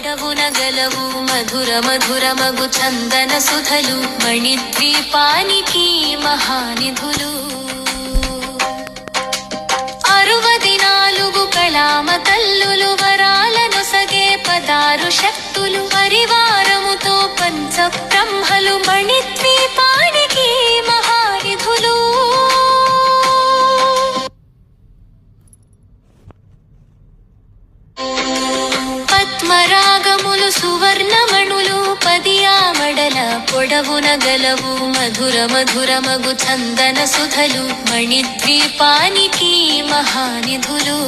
పొడవున గలవు మధుర మధురమగు చందన సుధలు మణిద్వీపానికి మహానిధులు 64 కళామ తల్లులు వరాలను సగే 16 శక్తులు పరివారముతో పంచ బ్రహ్మలు మణిద్వీపానికి మహానిధులు. పద్మరాగములు సువర్ణమణులు 10 ఆమడల పొడవున గలవు మధుర మధురమగు చందన సుధలు మణిద్వీపానికి మహానిధులు.